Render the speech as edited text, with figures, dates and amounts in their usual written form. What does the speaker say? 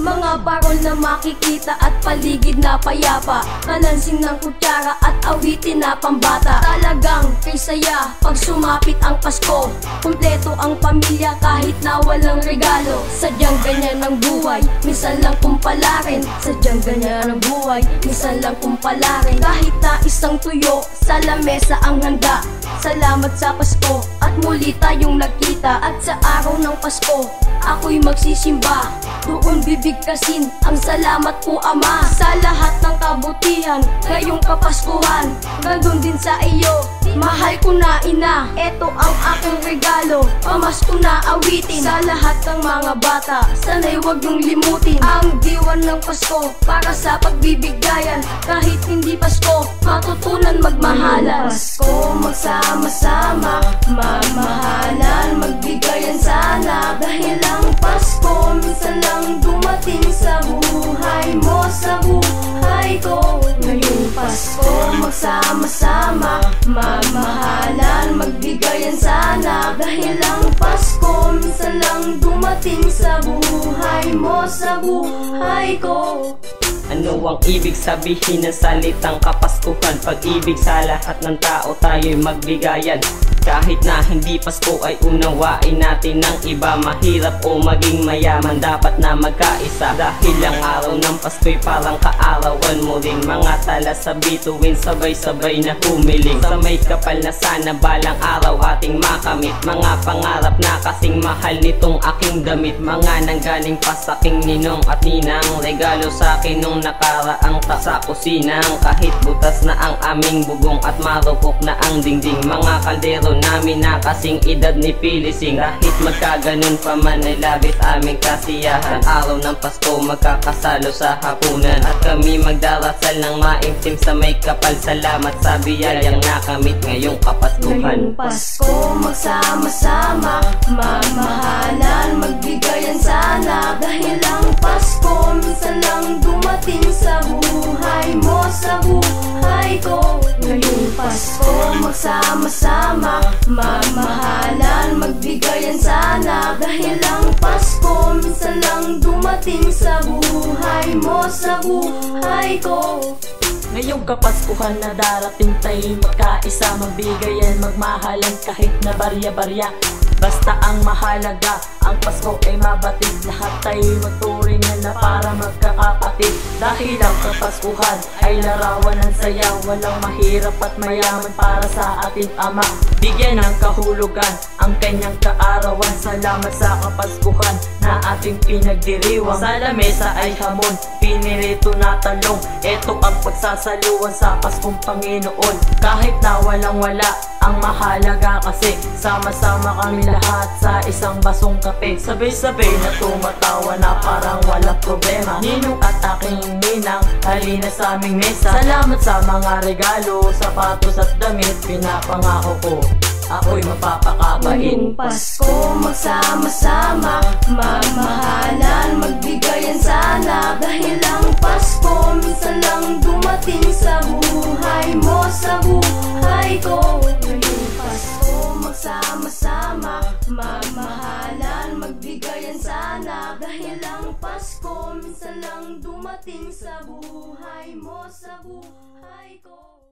Mga parol na makikita at paligid na payapa, kalansing ng kutsara at awitin na pambata. Talagang kay saya pag sumapit ang Pasko, kumpleto ang pamilya kahit na walang regalo. Sadyang ganyan ang buhay, minsan lang kumpalarin. Sadyang ganyan ang buhay, minsan lang kumpalarin. Kahit na isang tuyo sa lamesa ang handa, salamat sa Pasko at muli tayong nagkita. At sa araw ng Pasko, ako'y magsisimba, doon bibigkasin ang salamat po Ama sa lahat ng kabutihan ngayong Kapaskuhan. Gandun din sa iyo, mahal ko na ina, eto ang aking regalo, pamasko na awitin. Sa lahat ng mga bata, sana'y huwag niyong limutin ang diwan ng Pasko para sa pagbibigayan. Kahit hindi Pasko, matutunan magmahalan. Pasko, magsama-sama, mamahalan, magbigayan sana. Dahil ang Pasko, minsan lang dumating sa buhay mo, sa buhay ko. Ngayong Pasko, magsama-sama, mamahalan, magbigayan sana. Dahil ang Pasko, minsan lang dumating sa buhay mo, sa buhay ko. Ano ang ibig sabihin ng salitang Kapaskuhan? Pag-ibig sa lahat ng tao, tayo'y magbigayan. Kahit na hindi Pasko ay unawain natin ng iba. Mahirap o maging mayaman, dapat na magkaisa. Dahil ang araw ng Pasko'y parang kaarawan mo rin. Mga tala sa bituin, sabay-sabay na humiling. Sa may kapal na sana balang araw ating makamit. Mga pangarap na kasing mahal nitong aking damit. Mga nanggaling pa sa aking ninong at ninang, regalo sa akin nung nakaraang sa kusinang. Kahit butas na ang aming bubong at marupok na ang dingding, mga kaldero namin na kasing edad ni Pilising. Kahit magkaganon pa man ay labis aming kasiyahan. Araw ng Pasko magkakasalo sa hapunan, at kami magdarasal ng maimtim sa may kapal. Salamat sa biyayang nakamit ngayong Kapaskuhan. Ngayong Pasko, magsama-sama, mamahalan, magbigayan sana. Dahil ang Pasko, minsan lang dumating sa buhay mo, sa buhay ko. Ngayong Pasko, magsama-sama, mamahalan, magbigayan sana. Dahil ang Pasko, minsan lang dumating sa buhay mo, sa buhay ko. Ngayong Kapaskuhan na darating, tayo'y magkaisa, magbigayan, magmahalan kahit na barya-barya. Basta ang mahalaga, ang Pasko ay mabatid. Lahat tayo'y magturingan na para magkakapatid. Dahil ang Kapaskuhan ay larawan ng saya, walang mahirap at mayaman para sa ating Ama. Bigyan ng kahulugan ang kanyang kaarawan. Salamat sa Kapaskuhan na ating pinagdiriwang. Sa lamesa ay hamon, pinirito na talong. Ito ang pagsasaluan sa Paskong Panginoon. Kahit na walang-wala, ang mahalaga kasi sama-sama kami lahat sa isang basong kape. Sabay-sabay na tumatawa na parang walang problema. Ninong at aking ninang, halina sa aming mesa. Salamat sa mga regalo, sapatos at damit. Pinapangako ko, ako'y mapapakabait. Ngayong Pasko, magsama-sama, mamahalan, magbigayan sana. Dahil ang Pasko, minsan lang dumating sa buhay mo, sa buhay ko. Ngayong Pasko, magsama-sama, mamahalan, magbigayan sana. Dahil ang Pasko, minsan lang dumating sa buhay mo, sa buhay ko.